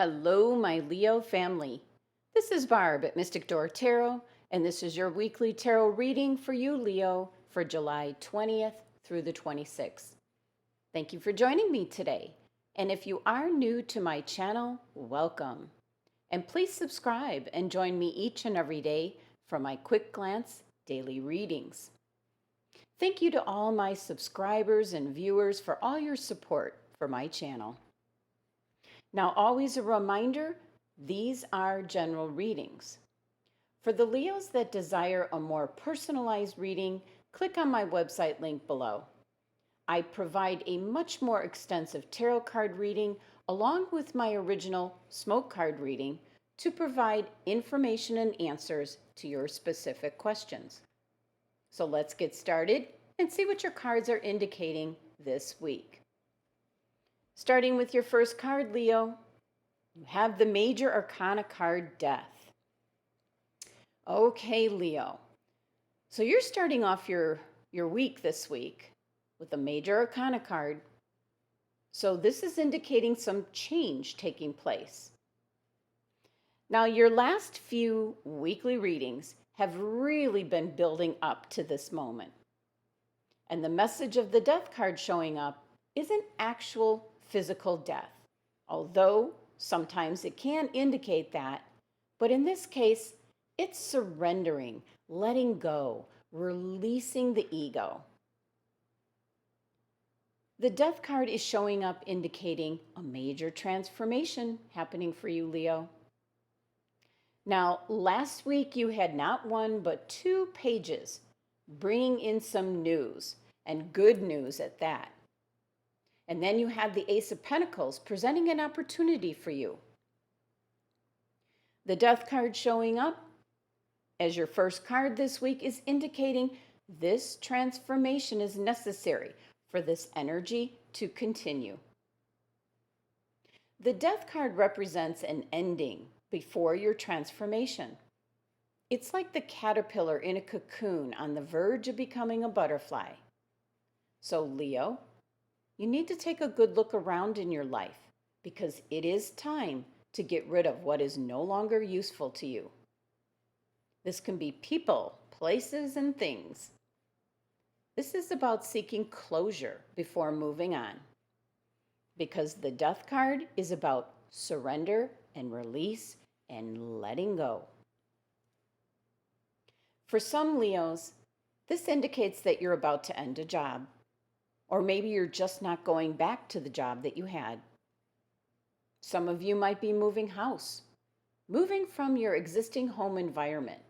Hello, my Leo family. This is Barb at Mystic Door Tarot, and this is your weekly tarot reading for you, Leo, for July 20th through the 26th. Thank you for joining me today. And if you are new to my channel, welcome. And please subscribe and join me each and every day for my quick glance daily readings. Thank you to all my subscribers and viewers for all your support for my channel. Now, always a reminder, these are general readings. For the Leos that desire a more personalized reading, click on my website link below. I provide a much more extensive tarot card reading along with my original smoke card reading to provide information and answers to your specific questions. So let's get started and see what your cards are indicating this week. Starting with your first card, Leo, you have the Major Arcana card, Death. Okay, Leo. So you're starting off your week this week with the Major Arcana card. So this is indicating some change taking place. Now, your last few weekly readings have really been building up to this moment. And the message of the Death card showing up isn't actual physical death, although sometimes it can indicate that, but in this case, it's surrendering, letting go, releasing the ego. The Death card is showing up indicating a major transformation happening for you, Leo. Now, last week you had not one but 2 pages bringing in some news, and good news at that. And then you had the Ace of Pentacles presenting an opportunity for you. The Death card showing up as your first card this week is indicating this transformation is necessary for this energy to continue. The Death card represents an ending before your transformation. It's like the caterpillar in a cocoon on the verge of becoming a butterfly. So, Leo, you need to take a good look around in your life because it is time to get rid of what is no longer useful to you. This can be people, places, and things. This is about seeking closure before moving on because the Death card is about surrender and release and letting go. For some Leos, this indicates that you're about to end a job. Or maybe you're just not going back to the job that you had. Some of you might be moving house, moving from your existing home environment.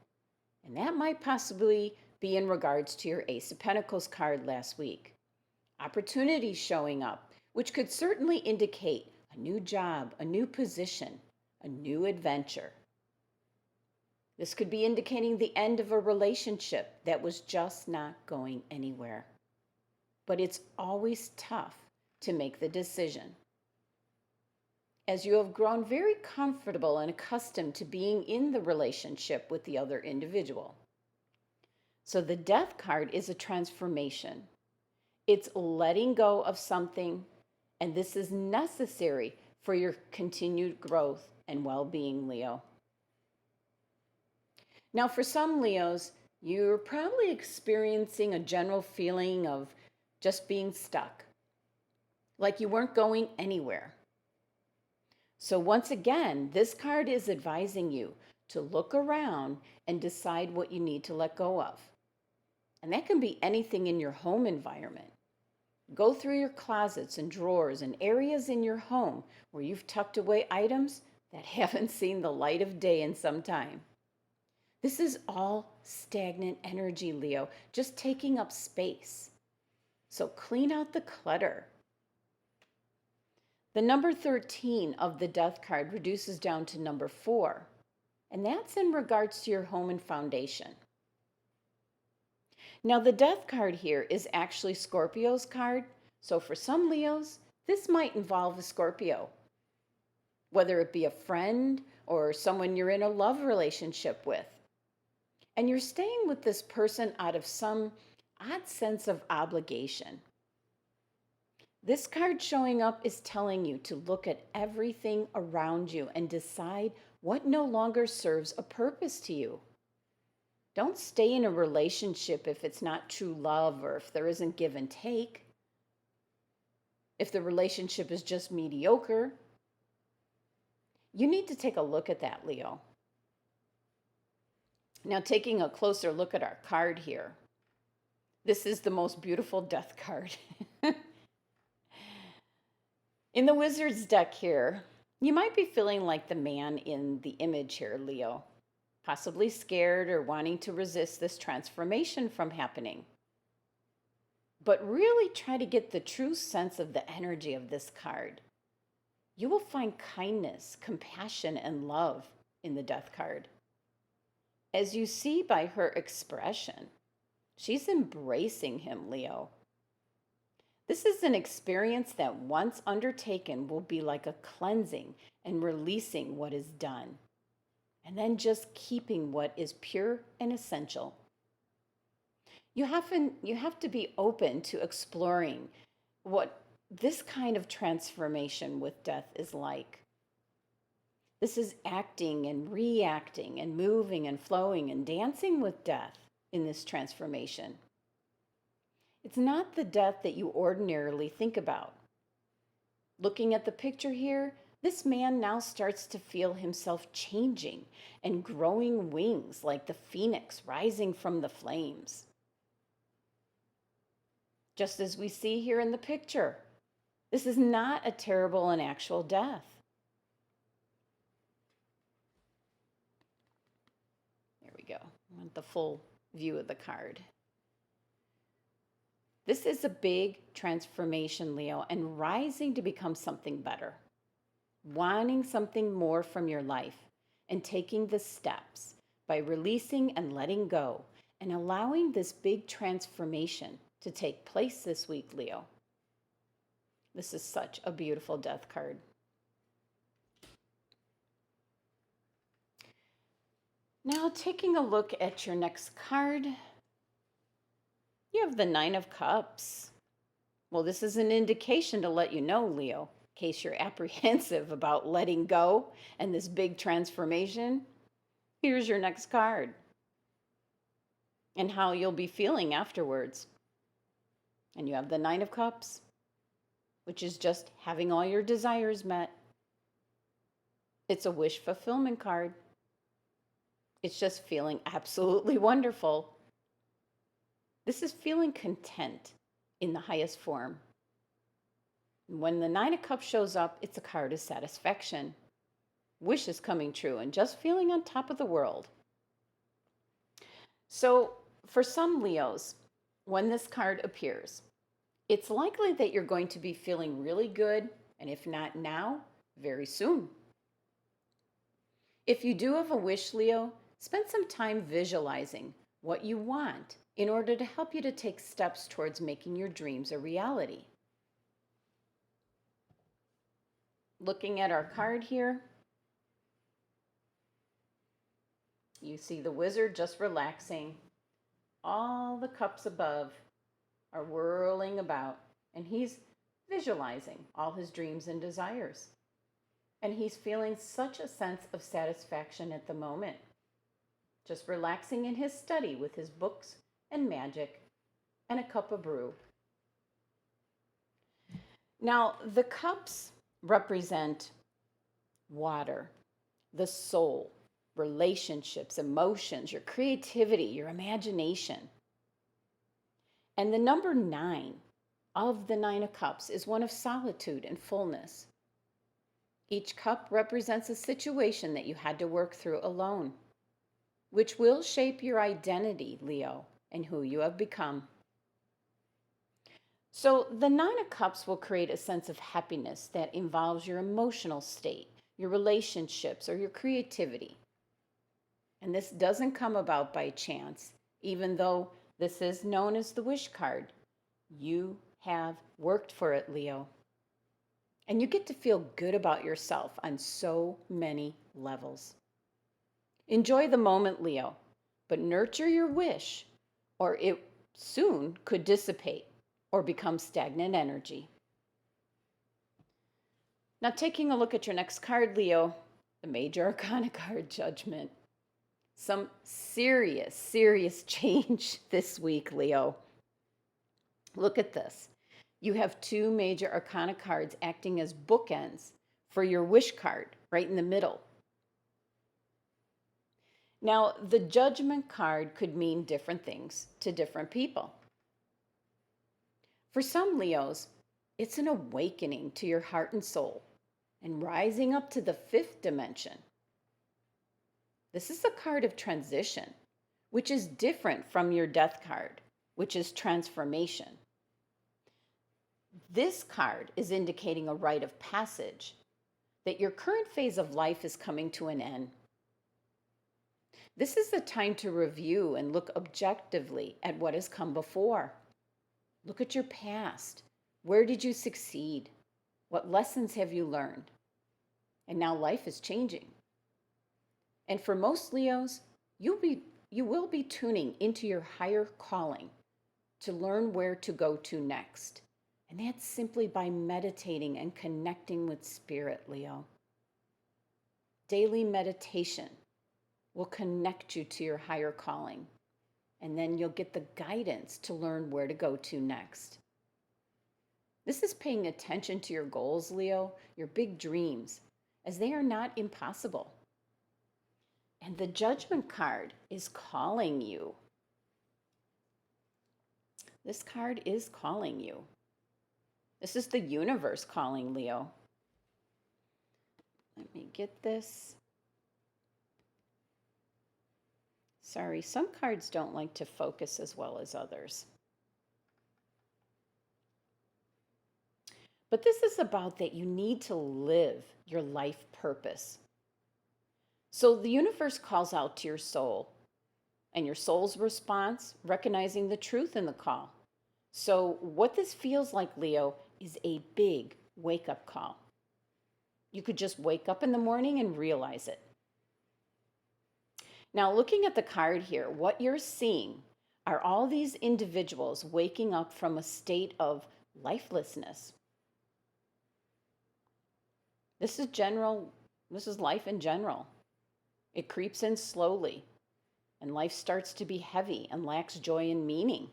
And that might possibly be in regards to your Ace of Pentacles card last week. Opportunities showing up, which could certainly indicate a new job, a new position, a new adventure. This could be indicating the end of a relationship that was just not going anywhere. But it's always tough to make the decision, as you have grown very comfortable and accustomed to being in the relationship with the other individual. So the Death card is a transformation. It's letting go of something, and this is necessary for your continued growth and well-being, Leo. Now, for some Leos, you're probably experiencing a general feeling of just being stuck, like you weren't going anywhere. So once again, this card is advising you to look around and decide what you need to let go of. And that can be anything in your home environment. Go through your closets and drawers and areas in your home where you've tucked away items that haven't seen the light of day in some time. This is all stagnant energy, Leo, just taking up space. So clean out the clutter. The number 13 of the Death card reduces down to number 4, and that's in regards to your home and foundation. Now, the Death card here is actually Scorpio's card, so for some Leos, this might involve a Scorpio, whether it be a friend or someone you're in a love relationship with. And you're staying with this person out of some odd sense of obligation. This card showing up is telling you to look at everything around you and decide what no longer serves a purpose to you. Don't stay in a relationship if it's not true love or if there isn't give and take. If the relationship is just mediocre, you need to take a look at that, Leo. Now, taking a closer look at our card here, this is the most beautiful death card. In the Wizard's deck here, you might be feeling like the man in the image here, Leo, possibly scared or wanting to resist this transformation from happening. But really try to get the true sense of the energy of this card. You will find kindness, compassion, and love in the death card. As you see by her expression, she's embracing him, Leo. This is an experience that once undertaken will be like a cleansing and releasing what is done, and then just keeping what is pure and essential. You have to be open to exploring what this kind of transformation with death is like. This is acting and reacting and moving and flowing and dancing with death in this transformation. It's not the death that you ordinarily think about. Looking at the picture here, this man now starts to feel himself changing and growing wings like the phoenix rising from the flames. Just as we see here in the picture, this is not a terrible and actual death. There we go. I want the full view of the card. This is a big transformation, Leo, and rising to become something better. Wanting something more from your life and taking the steps by releasing and letting go and allowing this big transformation to take place this week, Leo. This is such a beautiful death card. Now, taking a look at your next card, you have the Nine of Cups. Well, this is an indication to let you know, Leo, in case you're apprehensive about letting go and this big transformation. Here's your next card and how you'll be feeling afterwards. And you have the Nine of Cups, which is just having all your desires met. It's a wish fulfillment card. It's just feeling absolutely wonderful. This is feeling content in the highest form. When the Nine of Cups shows up, it's a card of satisfaction. Wishes coming true and just feeling on top of the world. So for some Leos, when this card appears, it's likely that you're going to be feeling really good, and if not now, very soon. If you do have a wish, Leo, spend some time visualizing what you want in order to help you to take steps towards making your dreams a reality. Looking at our card here, you see the Wizard just relaxing. All the cups above are whirling about, and he's visualizing all his dreams and desires. And he's feeling such a sense of satisfaction at the moment, just relaxing in his study with his books and magic and a cup of brew. Now, the cups represent water, the soul, relationships, emotions, your creativity, your imagination. And the number 9 of the Nine of Cups is one of solitude and fullness. Each cup represents a situation that you had to work through alone, which will shape your identity, Leo, and who you have become. So the Nine of Cups will create a sense of happiness that involves your emotional state, your relationships, or your creativity. And this doesn't come about by chance, even though this is known as the wish card. You have worked for it, Leo. And you get to feel good about yourself on so many levels. Enjoy the moment, Leo, but nurture your wish, or it soon could dissipate or become stagnant energy. Now, taking a look at your next card, Leo, the Major Arcana card, Judgment. Some serious change this week, Leo. Look at this. You have two Major Arcana cards acting as bookends for your wish card right in the middle. Now, the Judgment card could mean different things to different people. For some Leos, it's an awakening to your heart and soul and rising up to the fifth dimension. This is a card of transition, which is different from your Death card, which is transformation. This card is indicating a rite of passage, that your current phase of life is coming to an end. This is the time to review and look objectively at what has come before. Look at your past. Where did you succeed? What lessons have you learned? And now life is changing. And for most Leos, you will be tuning into your higher calling to learn where to go to next. And that's simply by meditating and connecting with Spirit, Leo. Daily meditation will connect you to your higher calling. And then you'll get the guidance to learn where to go to next. This is paying attention to your goals, Leo, your big dreams, as they are not impossible. And the Judgment card is calling you. This card is calling you. This is the universe calling, Leo. Let me get this. Sorry, some cards don't like to focus as well as others. But this is about that you need to live your life purpose. So the universe calls out to your soul, and your soul's response, recognizing the truth in the call. So what this feels like, Leo, is a big wake-up call. You could just wake up in the morning and realize it. Now, looking at the card here, what you're seeing are all these individuals waking up from a state of lifelessness. This is life in general. It creeps in slowly, and life starts to be heavy and lacks joy and meaning.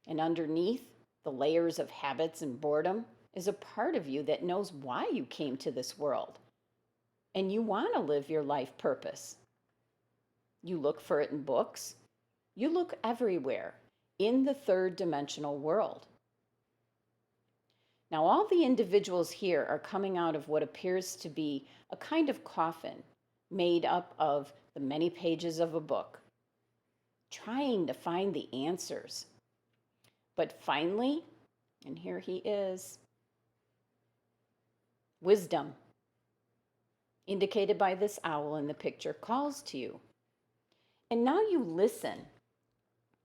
And underneath the layers of habits and boredom is a part of you that knows why you came to this world. And you want to live your life purpose. You look for it in books. You look everywhere in the third dimensional world. Now, all the individuals here are coming out of what appears to be a kind of coffin made up of the many pages of a book, trying to find the answers. But finally, and here he is, wisdom, indicated by this owl in the picture, calls to you. And now you listen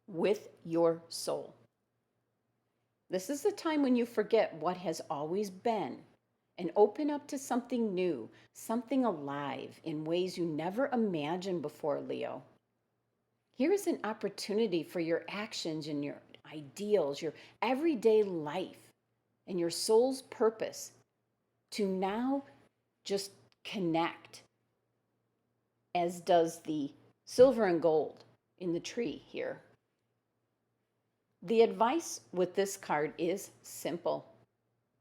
with your soul. This is the time when you forget what has always been and open up to something new, something alive in ways you never imagined before, Leo. Here is an opportunity for your actions and your ideals, your everyday life, and your soul's purpose to now just connect, as does the silver and gold in the tree here. The advice with this card is simple.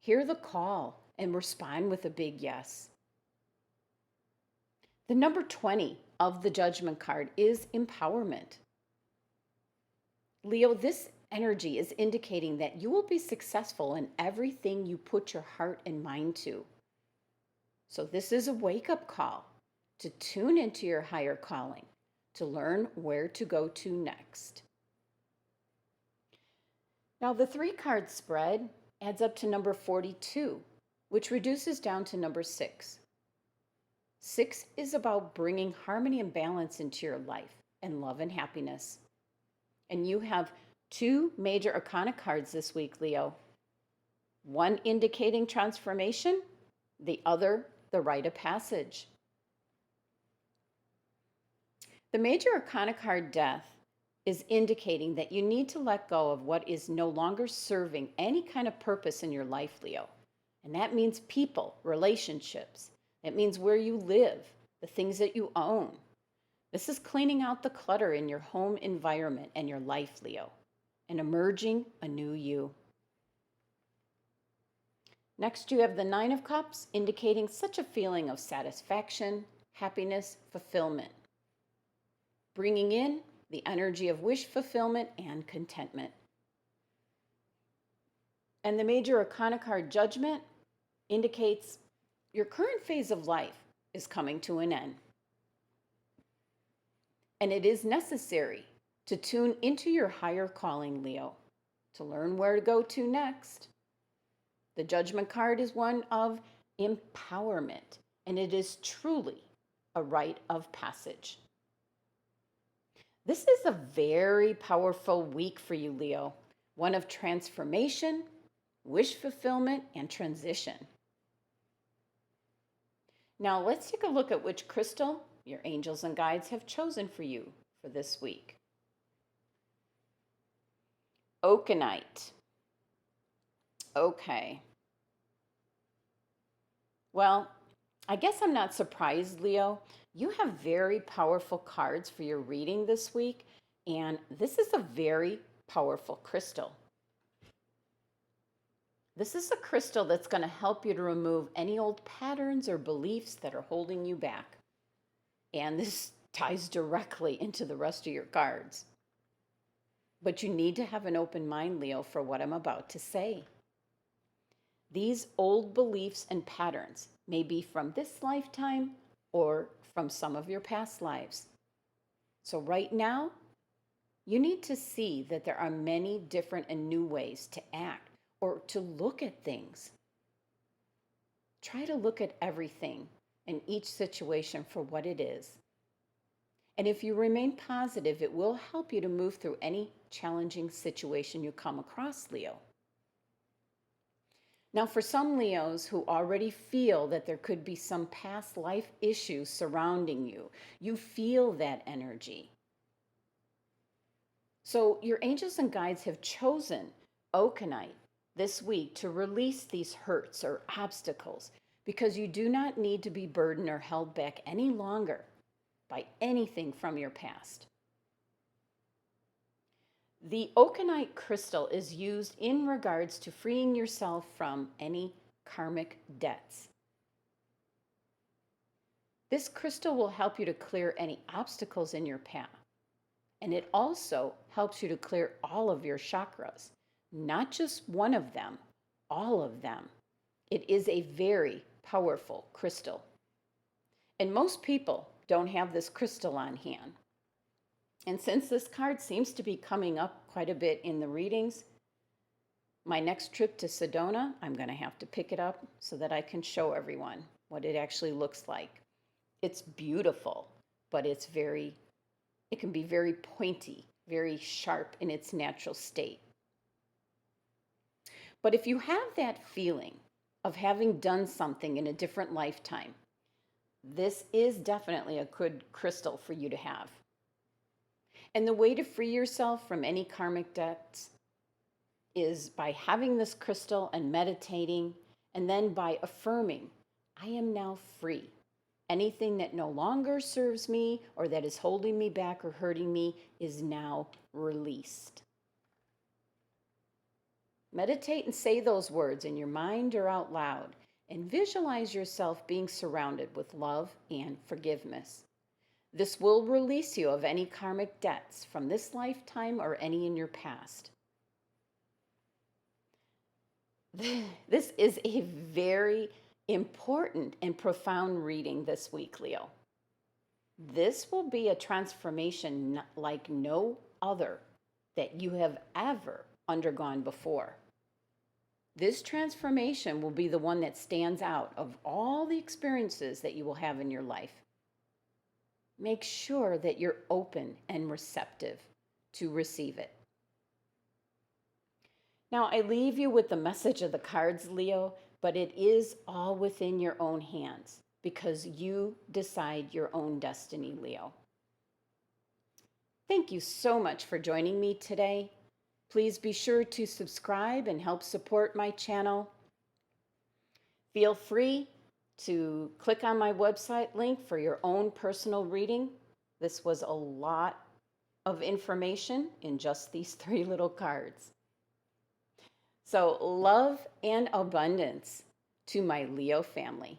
Hear the call and respond with a big yes. The number 20 of the Judgment card is empowerment. Leo, this energy is indicating that you will be successful in everything you put your heart and mind to. So this is a wake-up call to tune into your higher calling, to learn where to go to next. Now, the 3-card spread adds up to number 42, which reduces down to number 6. 6 is about bringing harmony and balance into your life and love and happiness. And you have 2 major arcana cards this week, Leo. One indicating transformation, the other the rite of passage. The major arcana card, Death, is indicating that you need to let go of what is no longer serving any kind of purpose in your life, Leo. And that means people, relationships. That means where you live, the things that you own. This is cleaning out the clutter in your home environment and your life, Leo, and emerging a new you. Next, you have the Nine of Cups, indicating such a feeling of satisfaction, happiness, fulfillment, bringing in the energy of wish fulfillment and contentment. And the Major Arcana card, Judgment, indicates your current phase of life is coming to an end. And it is necessary to tune into your higher calling, Leo, to learn where to go to next. The Judgment card is one of empowerment, and it is truly a rite of passage. This is a very powerful week for you, Leo, one of transformation, wish fulfillment, and transition. Now let's take a look at which crystal your angels and guides have chosen for you for this week. OKENITE. Okay. Well, I guess I'm not surprised, Leo. You have very powerful cards for your reading this week, and this is a very powerful crystal. This is a crystal that's going to help you to remove any old patterns or beliefs that are holding you back. And this ties directly into the rest of your cards. But you need to have an open mind, Leo, for what I'm about to say. These old beliefs and patterns may be from this lifetime or from some of your past lives. So right now, you need to see that there are many different and new ways to act or to look at things. Try to look at everything and each situation for what it is. And if you remain positive, it will help you to move through any challenging situation you come across, Leo. Now, for some Leos who already feel that there could be some past life issues surrounding you, you feel that energy. So your angels and guides have chosen OKENITE this week to release these hurts or obstacles, because you do not need to be burdened or held back any longer by anything from your past. The OKENITE crystal is used in regards to freeing yourself from any karmic debts. This crystal will help you to clear any obstacles in your path. And it also helps you to clear all of your chakras, not just one of them, all of them. It is a very powerful crystal. And most people don't have this crystal on hand. And since this card seems to be coming up quite a bit in the readings, my next trip to Sedona, I'm going to have to pick it up so that I can show everyone what it actually looks like. It's beautiful, but it can be very pointy, very sharp in its natural state. But if you have that feeling of having done something in a different lifetime, this is definitely a good crystal for you to have. And the way to free yourself from any karmic debts is by having this crystal and meditating, and then by affirming, I am now free. Anything that no longer serves me or that is holding me back or hurting me is now released. Meditate and say those words in your mind or out loud, and visualize yourself being surrounded with love and forgiveness. This will release you of any karmic debts from this lifetime or any in your past. This is a very important and profound reading this week, Leo. This will be a transformation like no other that you have ever undergone before. This transformation will be the one that stands out of all the experiences that you will have in your life. Make sure that you're open and receptive to receive it. Now, I leave you with the message of the cards, Leo, but it is all within your own hands because you decide your own destiny, Leo. Thank you so much for joining me today. Please be sure to subscribe and help support my channel. Feel free to click on my website link for your own personal reading. This was a lot of information in just these 3 little cards. So, love and abundance to my Leo family.